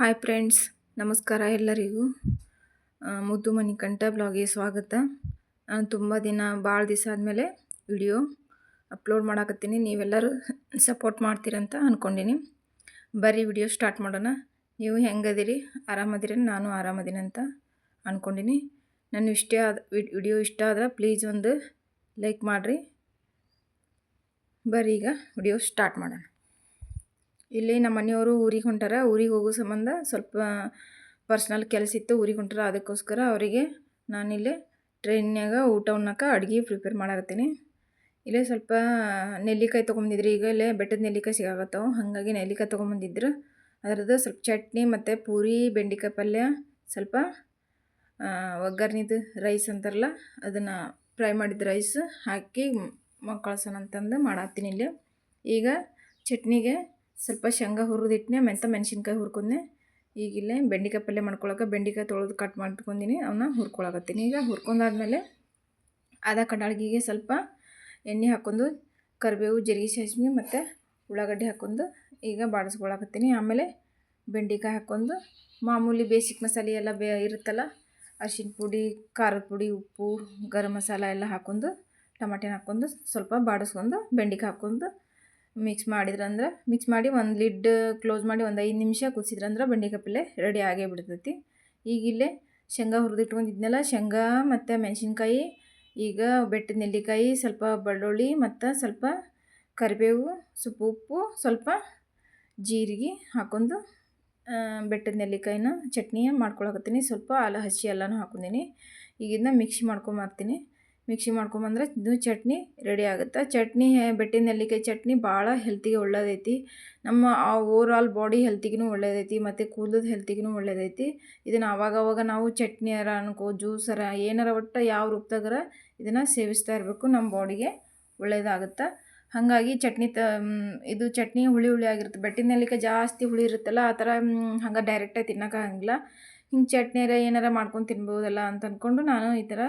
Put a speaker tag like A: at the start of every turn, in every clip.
A: Hi friends, ನಮಸ್ಕಾರ ಎಲ್ಲರಿಗೂ. ಮುದ್ದು ಮಣಿಕಂಠ ಬ್ಲಾಗಿಗೆ ಸ್ವಾಗತ. ನಾನು ತುಂಬ ಭಾಳ ದಿವಸ ಆದಮೇಲೆ ವಿಡಿಯೋ ಅಪ್ಲೋಡ್ ಮಾಡಾಕತ್ತೀನಿ. ನೀವೆಲ್ಲರೂ ಸಪೋರ್ಟ್ ಮಾಡ್ತೀರಂತ ಅಂದ್ಕೊಂಡೀನಿ. ಬರ್ರಿ ವಿಡಿಯೋ ಸ್ಟಾರ್ಟ್ ಮಾಡೋಣ. ನೀವು ಹೆಂಗದಿರಿ? ಆರಾಮದಿರಿ? ನಾನು ಆರಾಮದೀನಿ ಅಂತ ಅಂದ್ಕೊಂಡೀನಿ. ನನ್ನ ವಿಡಿಯೋ ಇಷ್ಟ ಆದ್ರೆ ಪ್ಲೀಸ್ ಒಂದು ಲೈಕ್ ಮಾಡಿರಿ. ಬರ್ರಿ ಈಗ ವಿಡಿಯೋ ಸ್ಟಾರ್ಟ್ ಮಾಡೋಣ. ಇಲ್ಲಿ ನಮ್ಮ ಮನೆಯವರು ಊರಿಗೆ ಹೊಂಟಾರ. ಊರಿಗೆ ಹೋಗೋ ಸಂಬಂಧ ಸ್ವಲ್ಪ ಪರ್ಸ್ನಲ್ ಕೆಲಸ ಇತ್ತು, ಊರಿಗೆ ಹೊಂಟಾರ. ಅದಕ್ಕೋಸ್ಕರ ಅವರಿಗೆ ನಾನಿಲ್ಲೇ ಟ್ರೈನ್ಯಾಗ ಊಟ ಉಣ್ಣಕ್ಕೆ ಅಡುಗೆ ಪ್ರಿಪೇರ್ ಮಾಡಾಕತ್ತೀನಿ. ಇಲ್ಲೇ ಸ್ವಲ್ಪ ನೆಲ್ಲಿಕಾಯಿ ತೊಗೊಂಬಂದಿದ್ರಿ. ಈಗ ಇಲ್ಲೇ ಬೆಟ್ಟದ ನೆಲ್ಲಿಕಾಯಿ ಸಿಗಾಕತ್ತವು, ಹಾಗಾಗಿ ನೆಲ್ಲಿಕಾಯಿ ತೊಗೊಂಬಂದಿದ್ರು. ಅದರದ್ದು ಸ್ವಲ್ಪ ಚಟ್ನಿ ಮತ್ತು ಪೂರಿ, ಬೆಂಡೆಕಾಯಿ ಪಲ್ಯ, ಸ್ವಲ್ಪ ಒಗ್ಗರ್ಣಿದು ರೈಸ್ ಅಂತಾರಲ್ಲ ಅದನ್ನು ಫ್ರೈ ಮಾಡಿದ ರೈಸ್ ಹಾಕಿ ಕಳ್ಸೋಣ ಅಂತಂದು ಮಾಡತ್ತೀನಿ. ಇಲ್ಲಿ ಈಗ ಚಟ್ನಿಗೆ ಸ್ವಲ್ಪ ಶೇಂಗಾ ಹುರಿದಿಟ್ಟನೆ, ಮೆಣಸಿನ್ಕಾಯಿ ಹುರ್ಕೊಂಡೆ. ಈಗಿಲ್ಲೇ ಬೆಂಡೆಕಾಯಿ ಪಲ್ಯ ಮಾಡ್ಕೊಳಕ್ಕೆ ಬೆಂಡೆಕಾಯಿ ತೊಳೆದು ಕಟ್ ಮಾಡ್ಕೊಂಡಿನಿ, ಅವನ್ನ ಹುರ್ಕೊಳಕತ್ತೀನಿ. ಈಗ ಹುರ್ಕೊಂಡಾದ್ಮೇಲೆ ಅದ ಕಡಾಳಿಗೆ ಸ್ವಲ್ಪ ಎಣ್ಣೆ ಹಾಕ್ಕೊಂಡು ಕರಿಬೇವು, ಜೀರಿಗೆ, ಸಾಸಿವೆ ಮತ್ತು ಉಳ್ಳಾಗಡ್ಡಿ ಹಾಕ್ಕೊಂಡು ಈಗ ಬಾಡಿಸ್ಕೊಳಕತ್ತೀನಿ. ಆಮೇಲೆ ಬೆಂಡೆಕಾಯಿ ಹಾಕ್ಕೊಂಡು ಮಾಮೂಲಿ ಬೇಸಿಕ್ ಮಸಾಲೆ ಎಲ್ಲ ಇರುತ್ತಲ್ಲ, ಅರಿಶಿನ ಪುಡಿ, ಖಾರದ ಪುಡಿ, ಉಪ್ಪು, ಗರಂ ಮಸಾಲ ಎಲ್ಲ ಹಾಕ್ಕೊಂಡು ಟಮಾಟೆನ ಹಾಕ್ಕೊಂಡು ಸ್ವಲ್ಪ ಬಾಡಿಸ್ಕೊಂಡು ಬೆಂಡೆಕಾಯಿ ಹಾಕ್ಕೊಂಡು ಮಿಕ್ಸ್ ಮಾಡಿ ಒಂದು ಲಿಡ್ ಕ್ಲೋಸ್ ಮಾಡಿ ಒಂದು 5 ನಿಮಿಷ ಕುದಿಸಿದ್ರಂದ್ರೆ ಬೆಂಡೆಕಾಯಿ ಪಲ್ಯ ರೆಡಿ ಆಗೇ ಬಿಡ್ತೈತಿ. ಈಗ ಇಲ್ಲೇ ಶೇಂಗಾ ಹುರಿದಿಟ್ಕೊಂಡಿದ್ನೆಲ್ಲ, ಶೇಂಗಾ ಮತ್ತು ಮೆಣಸಿನ್ಕಾಯಿ, ಈಗ ಬೆಟ್ಟದ ನೆಲ್ಲಿಕಾಯಿ, ಸ್ವಲ್ಪ ಬೆಳ್ಳುಳ್ಳಿ ಮತ್ತು ಸ್ವಲ್ಪ ಕರಿಬೇವು, ಸ್ವಲ್ಪ ಉಪ್ಪು, ಸ್ವಲ್ಪ ಜೀರಿಗೆ ಹಾಕ್ಕೊಂಡು ಬೆಟ್ಟದ ನೆಲ್ಲಿಕಾಯಿನ ಚಟ್ನಿ ಮಾಡ್ಕೊಳಕತ್ತೀನಿ. ಸ್ವಲ್ಪ ಹಸಿ ಎಲ್ಲನೂ ಹಾಕ್ಕೊಂಡಿನಿ. ಈಗ ಇದನ್ನ ಮಿಕ್ಸಿ ಮಾಡ್ಕೊಂಬಂದ್ರೆ ಇದು ಚಟ್ನಿ ರೆಡಿ ಆಗುತ್ತೆ. ಚಟ್ನಿ ಬೆಟ್ಟದ ನೆಲ್ಲಿಕಾಯಿ ಚಟ್ನಿ ಭಾಳ ಹೆಲ್ತಿಗೆ ಒಳ್ಳೆಯದೈತಿ. ನಮ್ಮ ಓವರಾಲ್ ಬಾಡಿ ಹೆಲ್ತಿಗೂ ಒಳ್ಳೆಯದೈತಿ ಮತ್ತು ಕೂದಲದ ಹೆಲ್ತಿಗೂ ಒಳ್ಳೆಯದೈತಿ. ಇದನ್ನು ಆವಾಗವಾಗ ನಾವು ಚಟ್ನಿಯಾರ ಜ್ಯೂಸರ ಏನಾರ ಒಟ್ಟು ಯಾವ ರೂಪದಾಗರ ಇದನ್ನು ಸೇವಿಸ್ತಾ ಇರಬೇಕು, ನಮ್ಮ ಬಾಡಿಗೆ ಒಳ್ಳೆಯದಾಗುತ್ತೆ. ಹಾಗಾಗಿ ಇದು ಚಟ್ನಿ ಹುಳಿ ಆಗಿರುತ್ತೆ. ಬೆಟ್ಟದ ನೆಲ್ಲಿಕಾಯಿ ಜಾಸ್ತಿ ಹುಳಿ ಇರುತ್ತಲ್ಲ, ಆ ಥರ ಹಂಗೆ ಡೈರೆಕ್ಟಾಗಿ ತಿನ್ನೋಕ್ಕಾಗಂಗಿಲ್ಲ. ಹಿಂಗೆ ಚಟ್ನಿಯಾರ ಏನಾರ ಮಾಡ್ಕೊಂಡು ತಿನ್ಬೋದಲ್ಲ ಅಂತ ಅಂದ್ಕೊಂಡು ನಾನು ಈ ಥರ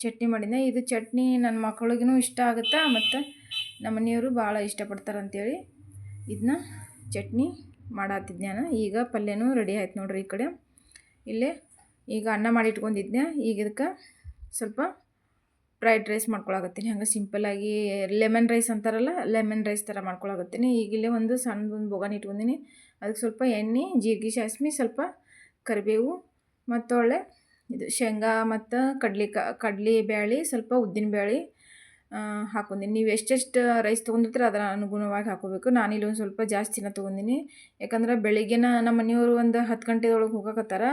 A: ಚಟ್ನಿ ಮಾಡಿದ್ದೆ. ಇದು ಚಟ್ನಿ ನನ್ನ ಮಕ್ಕಳಿಗೂ ಇಷ್ಟ ಆಗುತ್ತೆ ಮತ್ತು ನಮ್ಮ ಮನೆಯವರು ಭಾಳ ಇಷ್ಟಪಡ್ತಾರಂತೇಳಿ ಇದನ್ನ ಚಟ್ನಿ ಮಾಡತ್ತಿದ್ದೆ ನಾನು. ಈಗ ಪಲ್ಯನೂ ರೆಡಿ ಆಯ್ತು ನೋಡ್ರಿ. ಈ ಕಡೆ ಇಲ್ಲೇ ಈಗ ಅನ್ನ ಮಾಡಿ ಇಟ್ಕೊಂಡಿದ್ದೆ. ಈಗ ಇದಕ್ಕೆ ಸ್ವಲ್ಪ ಫ್ರೈಡ್ ರೈಸ್ ಮಾಡ್ಕೊಳಕತ್ತೀನಿ. ಹಂಗೆ ಸಿಂಪಲ್ಲಾಗಿ ಲೆಮನ್ ರೈಸ್ ಅಂತಾರಲ್ಲ, ಲೆಮನ್ ರೈಸ್ ಥರ ಮಾಡ್ಕೊಳಕತ್ತೀನಿ. ಈಗಿಲ್ಲೇ ಒಂದು ಸಣ್ಣದೊಂದು ಬೊಗಾನಿ ಇಟ್ಕೊಂಡಿನಿ. ಅದಕ್ಕೆ ಸ್ವಲ್ಪ ಎಣ್ಣೆ, ಜೀರಿಗೆ, ಸಾಸಿವೆ, ಸ್ವಲ್ಪ ಕರಿಬೇವು ಮತ್ತು ಒಳ್ಳೆ ಇದು ಶೇಂಗಾ ಮತ್ತು ಕಡ್ಲಿ ಬ್ಯಾಳೆ, ಸ್ವಲ್ಪ ಉದ್ದಿನ ಬ್ಯಾಳೆ ಹಾಕ್ಕೊಂಡಿನಿ. ನೀವು ಎಷ್ಟೆಷ್ಟು ರೈಸ್ ತೊಗೊಂಡಿರ್ತೀರ ಅದರ ಅನುಗುಣವಾಗಿ ಹಾಕೋಬೇಕು. ನಾನಿಲ್ಲಿ ಒಂದು ಸ್ವಲ್ಪ ಜಾಸ್ತಿನ ತೊಗೊಂಡಿನಿ. ಯಾಕಂದ್ರೆ ಬೆಳಿಗ್ಗೆನ ನಮ್ಮ ಮನೆಯವರು ಒಂದು 10 ಗಂಟೆದೊಳಗೆ ಹೋಗಕತ್ತಾರ.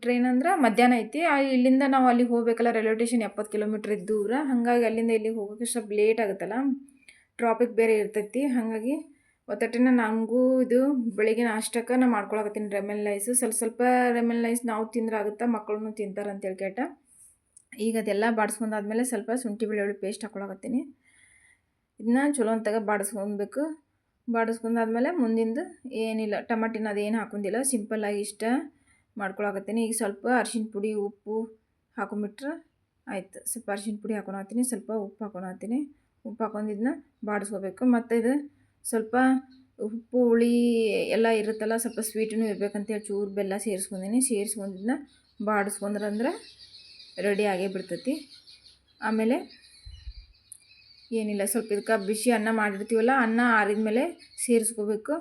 A: ಟ್ರೈನ್ ಅಂದ್ರೆ ಮಧ್ಯಾಹ್ನ ಐತಿ. ಇಲ್ಲಿಂದ ನಾವು ಅಲ್ಲಿಗೆ ಹೋಗ್ಬೇಕಲ್ಲ, ರೈಲ್ವೆ ಸ್ಟೇಷನ್ 70 ಕಿಲೋಮೀಟ್ರ್ ದೂರ. ಹಾಗಾಗಿ ಅಲ್ಲಿಂದ ಇಲ್ಲಿಗೆ ಹೋಗೋಕ್ಕೆ ಸ್ವಲ್ಪ ಲೇಟ್ ಆಗುತ್ತಲ್ಲ, ಟ್ರಾಫಿಕ್ ಬೇರೆ ಇರ್ತೈತಿ. ಹಾಗಾಗಿ ಒತ್ತಟ್ಟಿನ ನನಗೂ ಇದು ಬೆಳಿಗ್ಗೆ ನಾಷ್ಟಕ್ಕೆ ನಾನು ಮಾಡ್ಕೊಳಕತ್ತೀನಿ ಲೆಮನ್ ರೈಸು. ಸ್ವಲ್ಪ ಲೆಮನ್ ರೈಸ್ ನಾವು ತಿಂದ್ರೆ ಆಗುತ್ತೆ, ಮಕ್ಕಳು ತಿಂತಾರೆ ಅಂತೇಳಿ ಕೇಟ. ಈಗ ಅದೆಲ್ಲ ಬಾಡಿಸ್ಕೊಂಡಾದ್ಮೇಲೆ ಸ್ವಲ್ಪ ಶುಂಠಿ ಬೆಳ್ಳುಳ್ಳಿ ಪೇಸ್ಟ್ ಹಾಕ್ಕೊಳಕತ್ತೀನಿ. ಇದನ್ನ ಚಲೋ ಅಂತಾಗ ಬಾಡಿಸ್ಕೊಬೇಕು. ಬಾಡಿಸ್ಕೊಂಡಾದ್ಮೇಲೆ ಮುಂದಿಂದು ಏನಿಲ್ಲ, ಟಮಾಟಿನ ಅದೇನು ಹಾಕೊಂಡಿಲ್ಲ, ಸಿಂಪಲ್ಲಾಗಿ ಇಷ್ಟ ಮಾಡ್ಕೊಳಕತ್ತೀನಿ. ಈಗ ಸ್ವಲ್ಪ ಅರಿಶಿನ ಪುಡಿ, ಉಪ್ಪು ಹಾಕೊಂಡ್ಬಿಟ್ರೆ ಆಯ್ತು. ಸ್ವಲ್ಪ ಅರಿಶಿನ ಪುಡಿ ಹಾಕೊಳತ್ತೀನಿ, ಸ್ವಲ್ಪ ಉಪ್ಪು ಹಾಕೊಳತ್ತೀನಿ. ಉಪ್ಪು ಹಾಕೊಂಡಿದ್ದನ್ನ ಬಾಡಿಸ್ಕೋಬೇಕು. ಮತ್ತು ಇದು ಸ್ವಲ್ಪ ಉಪ್ಪು ಹುಳಿ ಎಲ್ಲ ಇರುತ್ತಲ್ಲ, ಸ್ವಲ್ಪ ಸ್ವೀಟೂ ಇರ್ಬೇಕಂತೇಳಿ ಚೂರು ಬೆಲ್ಲ ಸೇರಿಸ್ಕೊಂಡಿದ್ದನ್ನ ಬಾಡಿಸ್ಕೊಂಡ್ರಂದ್ರೆ ರೆಡಿ ಆಗೇ ಬಿಡ್ತೈತಿ. ಆಮೇಲೆ ಏನಿಲ್ಲ, ಸ್ವಲ್ಪ ಇದಕ್ಕೆ ಬಿಸಿ ಅನ್ನ ಮಾಡಿರ್ತೀವಲ್ಲ, ಅನ್ನ ಆರಿದ ಮೇಲೆ ಸೇರಿಸ್ಕೋಬೇಕು.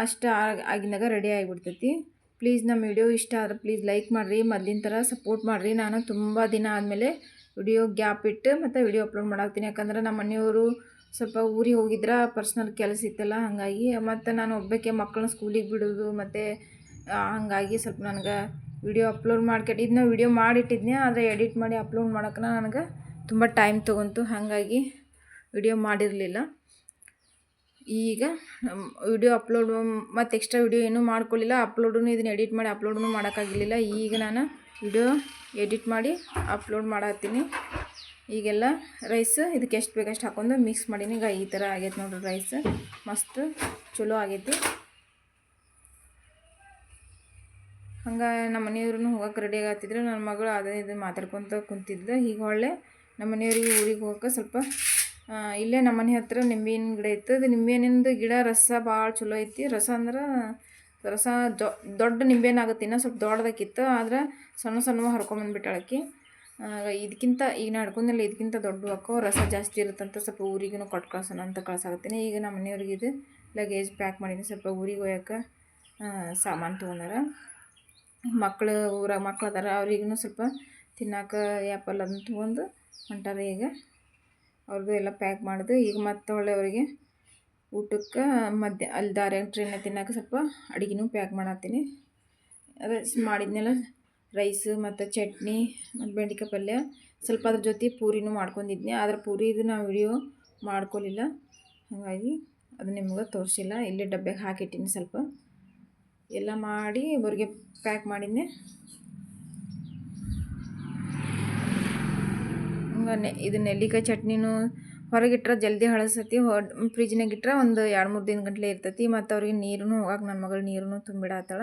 A: ಅಷ್ಟು ಆಗಿದ್ದಾಗ ರೆಡಿ ಆಗಿಬಿಡ್ತೈತಿ. ಪ್ಲೀಸ್ ನಮ್ಮ ವಿಡಿಯೋ ಇಷ್ಟ ಆದರೆ ಪ್ಲೀಸ್ ಲೈಕ್ ಮಾಡಿರಿ, ಮೊದಲಿನ ಥರ ಸಪೋರ್ಟ್ ಮಾಡಿರಿ. ನಾನು ತುಂಬ ದಿನ ಆದಮೇಲೆ ವಿಡಿಯೋ ಗ್ಯಾಪ್ ಇಟ್ಟು ಮತ್ತು ವಿಡಿಯೋ ಅಪ್ಲೋಡ್ ಮಾಡಾಕ್ತೀನಿ. ಯಾಕಂದ್ರೆ ನಮ್ಮ ಮನೆಯವರು ಸ್ವಲ್ಪ ಊರಿಗೆ ಹೋಗಿದ್ರೆ ಪರ್ಸ್ನಲ್ ಕೆಲಸ ಇತ್ತಲ್ಲ, ಹಾಗಾಗಿ ಮತ್ತು ನಾನು ಒಬ್ಬಕ್ಕೆ ಮಕ್ಕಳನ್ನ ಸ್ಕೂಲಿಗೆ ಬಿಡೋದು ಮತ್ತು ಹಾಗಾಗಿ ಸ್ವಲ್ಪ ನನಗೆ ವಿಡಿಯೋ ಅಪ್ಲೋಡ್ ಇದನ್ನ ವಿಡಿಯೋ ಮಾಡಿಟ್ಟಿದ್ದೆ. ಆದರೆ ಎಡಿಟ್ ಮಾಡಿ ಅಪ್ಲೋಡ್ ಮಾಡೋಕೆ ನನಗೆ ತುಂಬ ಟೈಮ್ ತೊಗೊಂತು, ಹಾಗಾಗಿ ವಿಡಿಯೋ ಮಾಡಿರಲಿಲ್ಲ. ಈಗ ವಿಡಿಯೋ ಅಪ್ಲೋಡು ಮತ್ತು ಎಕ್ಸ್ಟ್ರಾ ವಿಡಿಯೋ ಏನೂ ಮಾಡ್ಕೊಳ್ಳಿಲ್ಲ. ಇದನ್ನು ಎಡಿಟ್ ಮಾಡಿ ಅಪ್ಲೋಡೂ ಮಾಡೋಕ್ಕಾಗಿರಲಿಲ್ಲ. ಈಗ ನಾನು ವಿಡಿಯೋ ಎಡಿಟ್ ಮಾಡಿ ಅಪ್ಲೋಡ್ ಮಾಡತ್ತೀನಿ. ಈಗೆಲ್ಲ ರೈಸ್ ಇದಕ್ಕೆ ಎಷ್ಟು ಬೇಕಷ್ಟು ಹಾಕೊಂಡು ಮಿಕ್ಸ್ ಮಾಡೀನಿ. ಈಗ ಈ ಥರ ಆಗೈತೆ ನೋಡ್ರಿ ರೈಸ್, ಮಸ್ತ್ ಚಲೋ ಆಗೈತಿ. ಹಂಗೆ ನಮ್ಮ ಮನೆಯವ್ರೂ ಹೋಗೋಕೆ ರೆಡಿ ಆಗತ್ತಿದ್ರು. ನನ್ನ ಮಗಳು ಅದೇ ಇದು ಮಾತಾಡ್ಕೊತ ಕುಂತಿದ್ಲು. ಈಗ ಒಳ್ಳೆ ನಮ್ಮ ಮನೆಯವ್ರಿಗೆ ಊರಿಗೆ ಹೋಗೋಕೆ ಸ್ವಲ್ಪ ಇಲ್ಲೇ ನಮ್ಮ ಮನೆ ಹತ್ರ ನಿಂಬೆಹಣ್ಣಿನ ಗಿಡ ಇತ್ತು. ಅದು ನಿಂಬೆಹಣ್ಣಿಂದು ಗಿಡ ರಸ ಭಾಳ ಚಲೋ ಐತಿ. ರಸ ಅಂದ್ರೆ ರಸ ದೊಡ್ಡ ನಿಂಬೆಹಣ್ಣು ಆಗುತ್ತೆ. ಇನ್ನೂ ಸ್ವಲ್ಪ ದೊಡ್ಡದಾಕಿತ್ತು, ಆದ್ರೆ ಸಣ್ಣ ಸಣ್ಣ ಹರ್ಕೊಂಬಂದ್ಬಿಟ್ಟಾಳಕ್ಕಿ. ಇದಕ್ಕಿಂತ ಈಗ ನಾ ಹಿಡ್ಕೊಂಡಲ್ಲ, ಇದಕ್ಕಿಂತ ದೊಡ್ಡ ಹಾಕೋ ರಸ ಜಾಸ್ತಿ ಇರುತ್ತಂತ ಸ್ವಲ್ಪ ಊರಿಗೂ ಕೊಟ್ಟು ಕಳ್ಸೋಣ ಅಂತ ಕಳ್ಸಾಕತ್ತೀನಿ. ಈಗ ನಮ್ಮ ಮನೆಯವ್ರಿಗೆ ಇದು ಲಗೇಜ್ ಪ್ಯಾಕ್ ಮಾಡೀನಿ. ಸ್ವಲ್ಪ ಊರಿಗೆ ಹೋಗೋಕೆ ಸಾಮಾನು ತೊಗೊಂಡಾರ. ಊರಾಗ ಮಕ್ಳು ಅದಾರ, ಅವ್ರಿಗೂ ಸ್ವಲ್ಪ ತಿನ್ನೋಕೆ ಆ್ಯಪಲ್ ಅದನ್ನು ತೊಗೊಂಡು ಹೊಂಟಾರ. ಈಗ ಅವ್ರದ್ದು ಎಲ್ಲ ಪ್ಯಾಕ್ ಮಾಡಿದೆ. ಈಗ ಮತ್ತೆ ಒಳ್ಳೆ ಅವರಿಗೆ ಊಟಕ್ಕೆ ಅಲ್ಲಿ ದಾರ್ಯಾಗ ಟ್ರೈನಾಗ ತಿನ್ನೋಕೆ ಸ್ವಲ್ಪ ಅಡುಗೆನೂ ಪ್ಯಾಕ್ ಮಾಡತ್ತೀನಿ. ಅದೇ ಮಾಡಿದ್ನೆಲ್ಲ ರೈಸ್ ಮತ್ತು ಚಟ್ನಿ ಮತ್ತು ಬೆಂಡೆಕಾಯಿ ಪಲ್ಯ, ಸ್ವಲ್ಪ ಅದ್ರ ಜೊತೆ ಪೂರಿನೂ ಮಾಡ್ಕೊಂಡಿದ್ನಿ. ಆದರೆ ಪೂರಿದು ನಾವು ವಿಡಿಯೋ ಮಾಡ್ಕೊಲಿಲ್ಲ, ಹಾಗಾಗಿ ಅದು ನಿಮ್ಗೆ ತೋರಿಸಿಲ್ಲ. ಇಲ್ಲೇ ಡಬ್ಬ್ಯಾಗ ಹಾಕಿಟ್ಟಿನಿ. ಸ್ವಲ್ಪ ಎಲ್ಲ ಮಾಡಿ ಅವ್ರಿಗೆ ಪ್ಯಾಕ್ ಮಾಡಿದ್ನೆ. ಇದು ನೆಲ್ಲಿಕಾಯಿ ಚಟ್ನಿನೂ ಹೊರಗಿಟ್ರೆ ಜಲ್ದಿ ಹಳಸತಿ, ಫ್ರಿಜ್ನಾಗ ಇಟ್ರೆ ಒಂದು 2-3 ದಿನ ಗಂಟಲೆ ಇರ್ತೈತಿ. ಮತ್ತು ಅವ್ರಿಗೆ ನೀರೂ ಹೋಗಕ್ಕೆ ನನ್ನ ಮಗಳು ನೀರೂ ತುಂಬಿಡತ್ತಾಳ.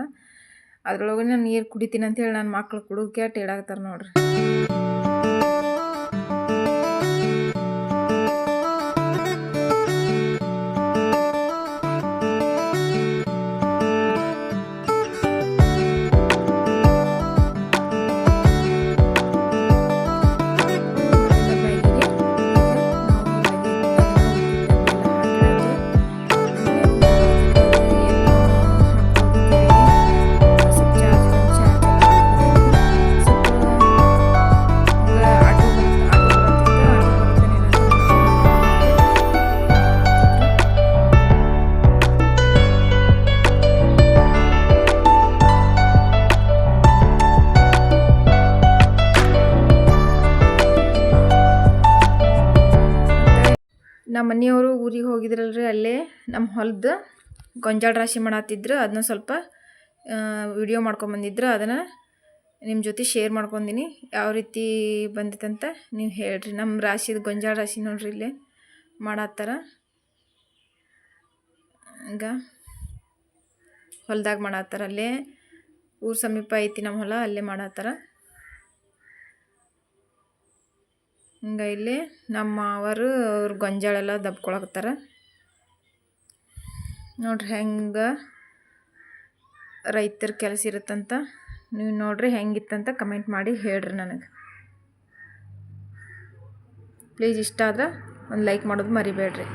A: ಅದ್ರೊಳಗೆ ನಾನು ನೀರು ಕುಡಿತೀನಿ ಅಂತೇಳಿ ನನ್ನ ಮಕ್ಳು ಕುಡಿದು ಇಡಾಕ್ತಾರೆ ನೋಡ್ರಿ. ನಮ್ಮ ಮನೆಯವರು ಊರಿಗೆ ಹೋಗಿದ್ರಲ್ರಿ, ಅಲ್ಲೇ ನಮ್ಮ ಹೊಲದ ಗೊಂಜಾಳ ರಾಶಿ ಮಾಡತ್ತಿದ್ರು. ಅದನ್ನ ಸ್ವಲ್ಪ ವಿಡಿಯೋ ಮಾಡ್ಕೊಂಬಂದಿದ್ರು. ಅದನ್ನು ನಿಮ್ಮ ಜೊತೆ ಶೇರ್ ಮಾಡ್ಕೊಂಡಿನಿ. ಯಾವ ರೀತಿ ಬಂದಿತ್ತಂತ ನೀವು ಹೇಳ್ರಿ. ನಮ್ಮ ರಾಶಿದು ಗೊಂಜಾಳ ರಾಶಿ ನೋಡ್ರಿ ಇಲ್ಲೇ ಮಾಡತ್ತಾರ. ಹಂಗ ಹೊಲ್ದಾಗ ಮಾಡತ್ತಾರ. ಅಲ್ಲೇ ಊರು ಸಮೀಪ ಐತಿ ನಮ್ಮ ಹೊಲ, ಅಲ್ಲೇ ಮಾಡತ್ತಾರ. ಹಿಂಗೆ ಇಲ್ಲಿ ನಮ್ಮ ಅವರು ಅವ್ರ ಗೊಂಜಾಳೆಲ್ಲ ದಬ್ಕೊಳಕತ್ತಾರ ನೋಡ್ರಿ. ಹೆಂಗೆ ರೈತರ ಕೆಲಸ ಇರುತ್ತಂತ ನೀವು ನೋಡ್ರಿ. ಹೆಂಗಿತ್ತಂತ ಕಮೆಂಟ್ ಮಾಡಿ ಹೇಳ್ರಿ ನನಗೆ. ಪ್ಲೀಸ್ ಇಷ್ಟ ಆದ್ರೆ ಒಂದು ಲೈಕ್ ಮಾಡೋದು ಮರಿಬೇಡ್ರಿ.